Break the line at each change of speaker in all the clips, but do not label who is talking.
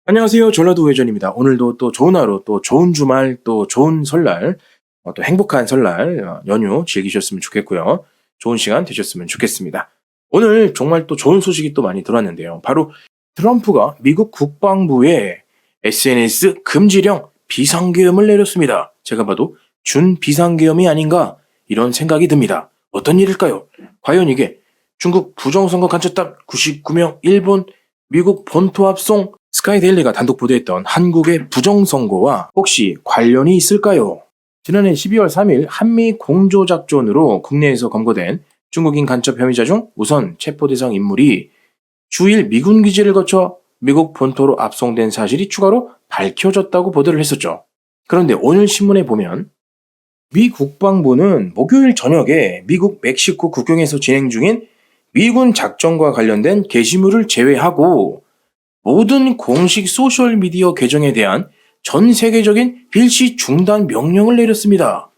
안녕하세요. 전라도 우회전입니다. 오늘도 또 좋은 하루, 또 좋은 주말, 또 좋은 설날, 또 행복한 설날 연휴 즐기셨으면 좋겠고요. 좋은 시간 되셨으면 좋겠습니다. 오늘 정말 또 좋은 소식이 또 많이 들어왔는데요. 바로 트럼프가 미국 국방부에 SNS 금지령 비상계엄을 내렸습니다. 제가 봐도 준비상계엄이 아닌가 이런 생각이 듭니다. 어떤 일일까요? 과연 이게 중국 부정선거 간첩단 99명, 일본, 미국 본토 합송, 스카이데일리가 단독 보도했던 한국의 부정선거와 혹시 관련이 있을까요? 지난해 12월 3일 한미 공조작전으로 국내에서 검거된 중국인 간첩 혐의자 중 우선 체포 대상 인물이 주일 미군 기지를 거쳐 미국 본토로 압송된 사실이 추가로 밝혀졌다고 보도를 했었죠. 그런데 오늘 신문에 보면 미 국방부는 목요일 저녁에 미국 멕시코 국경에서 진행 중인 미군 작전과 관련된 게시물을 제외하고 모든 공식 소셜미디어 계정에 대한 전 세계적인 일시 중단 명령을 내렸습니다.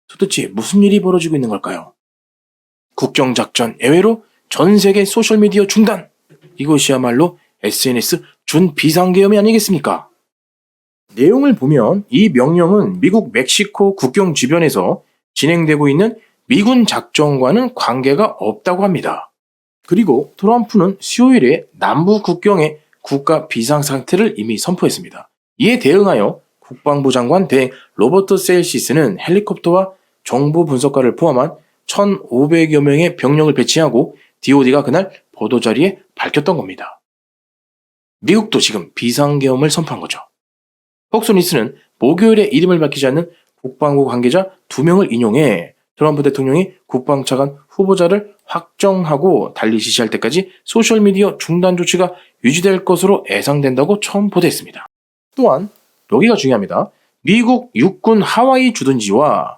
도대체 무슨 일이 벌어지고 있는 걸까요? 국경작전 예외로 전 세계 소셜미디어 중단! 이것이야말로 SNS 준비상계엄이 아니겠습니까? 내용을 보면 이 명령은 미국 멕시코 국경 주변에서 진행되고 있는 미군 작전과는 관계가 없다고 합니다. 그리고 트럼프는 수요일에 남부 국경에 국가 비상상태를 이미 선포했습니다. 이에 대응하여 국방부 장관 대행 로버트 세일시스는 헬리콥터와 정보 분석가를 포함한 1,500여 명의 병력을 배치하고 DOD가 그날 보도자리에 밝혔던 겁니다. 미국도 지금 비상계엄을 선포한 거죠. 폭스뉴스는 목요일에 이름을 밝히지 않는 국방부 관계자 2명을 인용해 트럼프 대통령이 국방차관 후보자를 확정하고 달리 지시할 때까지 소셜미디어 중단 조치가 유지될 것으로 예상된다고 처음 보도했습니다. 또한 여기가 중요합니다. 미국 육군 하와이 주둔지와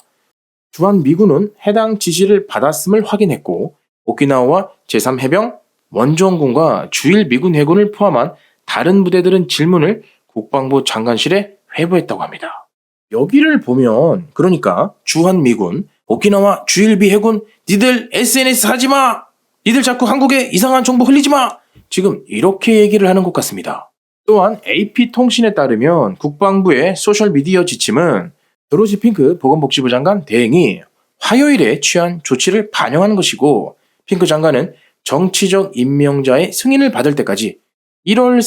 주한미군은 해당 지시를 받았음을 확인했고 오키나와와 제3해병, 원정군과 주일 미군 해군을 포함한 다른 부대들은 질문을 국방부 장관실에 회부했다고 합니다. 여기를 보면 그러니까 주한미군, 오키나와 주일비 해군 니들 SNS 하지마! 니들 자꾸 한국에 이상한 정보 흘리지마! 지금 이렇게 얘기를 하는 것 같습니다. 또한 AP통신에 따르면 국방부의 소셜미디어 지침은 도로시 핑크 보건복지부 장관 대행이 화요일에 취한 조치를 반영하는 것이고 핑크 장관은 정치적 임명자의 승인을 받을 때까지 1월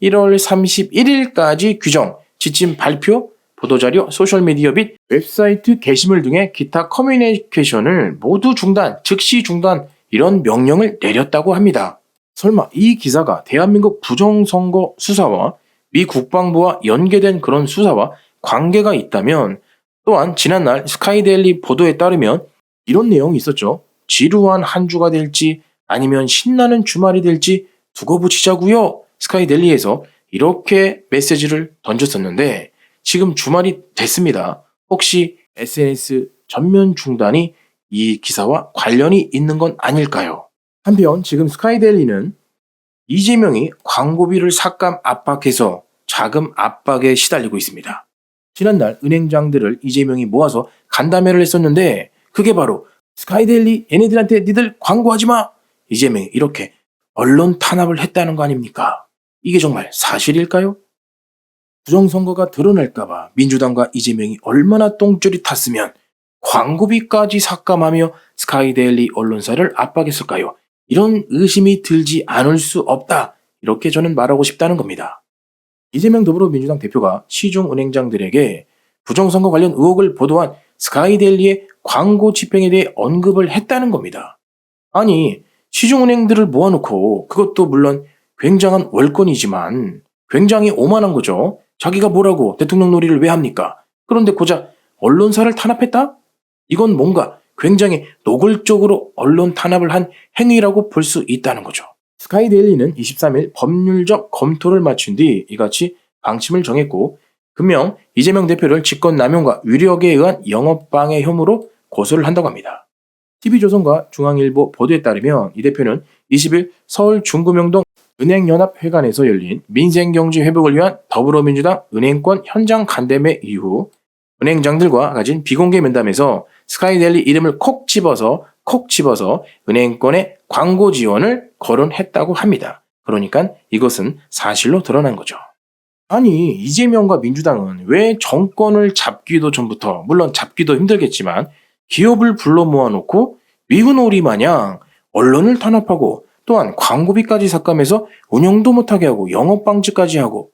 31일까지 규정, 지침 발표, 보도자료, 소셜미디어 및 웹사이트 게시물 등의 기타 커뮤니케이션을 모두 중단, 즉시 중단 이런 명령을 내렸다고 합니다. 설마 이 기사가 대한민국 부정선거 수사와 미 국방부와 연계된 그런 수사와 관계가 있다면 또한 지난날 스카이데일리 보도에 따르면 이런 내용이 있었죠. 지루한 한 주가 될지 아니면 신나는 주말이 될지 두고 보시자고요. 스카이데일리에서 이렇게 메시지를 던졌었는데 지금 주말이 됐습니다. 혹시 SNS 전면 중단이 이 기사와 관련이 있는 건 아닐까요? 한편 지금 스카이데일리는 이재명이 광고비를 삭감 압박해서 자금 압박에 시달리고 있습니다. 지난날 은행장들을 이재명이 모아서 간담회를 했었는데 그게 바로 스카이데일리 얘네들한테 니들 광고하지 마! 이재명이 이렇게 언론 탄압을 했다는 거 아닙니까? 이게 정말 사실일까요? 부정선거가 드러날까봐 민주당과 이재명이 얼마나 똥줄이 탔으면 광고비까지 삭감하며 스카이데일리 언론사를 압박했을까요? 이런 의심이 들지 않을 수 없다. 이렇게 저는 말하고 싶다는 겁니다. 이재명 더불어민주당 대표가 시중은행장들에게 부정선거 관련 의혹을 보도한 스카이데일리의 광고 집행에 대해 언급을 했다는 겁니다. 아니, 시중은행들을 모아놓고 그것도 물론 굉장한 월권이지만 굉장히 오만한 거죠. 자기가 뭐라고 대통령 놀이를 왜 합니까? 그런데 고작 언론사를 탄압했다? 이건 뭔가 굉장히 노골적으로 언론 탄압을 한 행위라고 볼 수 있다는 거죠. 스카이데일리는 23일 법률적 검토를 마친 뒤 이같이 방침을 정했고 금명 이재명 대표를 직권남용과 위력에 의한 영업방해 혐의로 고소를 한다고 합니다. TV조선과 중앙일보 보도에 따르면 이 대표는 20일 서울 중구명동 은행연합회관에서 열린 민생경제 회복을 위한 더불어민주당 은행권 현장 간담회 이후 은행장들과 가진 비공개 면담에서 스카이데일리 이름을 콕 집어서 은행권의 광고 지원을 거론했다고 합니다. 그러니까 이것은 사실로 드러난 거죠. 아니, 이재명과 민주당은 왜 정권을 잡기도 전부터, 물론 잡기도 힘들겠지만 기업을 불러 모아놓고 미군오리 마냥 언론을 탄압하고 또한 광고비까지 삭감해서 운영도 못하게 하고 영업 방치까지 하고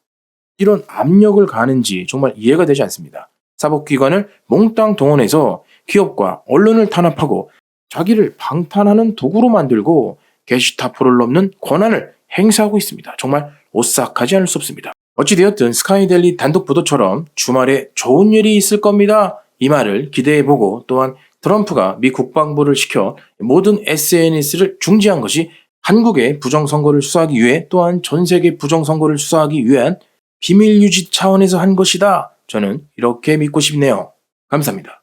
이런 압력을 가는지 정말 이해가 되지 않습니다. 사법기관을 몽땅 동원해서 기업과 언론을 탄압하고 자기를 방탄하는 도구로 만들고 게시타포를 넘는 권한을 행사하고 있습니다. 정말 오싹하지 않을 수 없습니다. 어찌되었든 스카이데일리 단독 보도처럼 주말에 좋은 일이 있을 겁니다. 이 말을 기대해보고 또한 트럼프가 미 국방부를 시켜 모든 SNS를 중지한 것이 한국의 부정선거를 수사하기 위해 또한 전 세계 부정선거를 수사하기 위한 비밀 유지 차원에서 한 것이다. 저는 이렇게 믿고 싶네요. 감사합니다.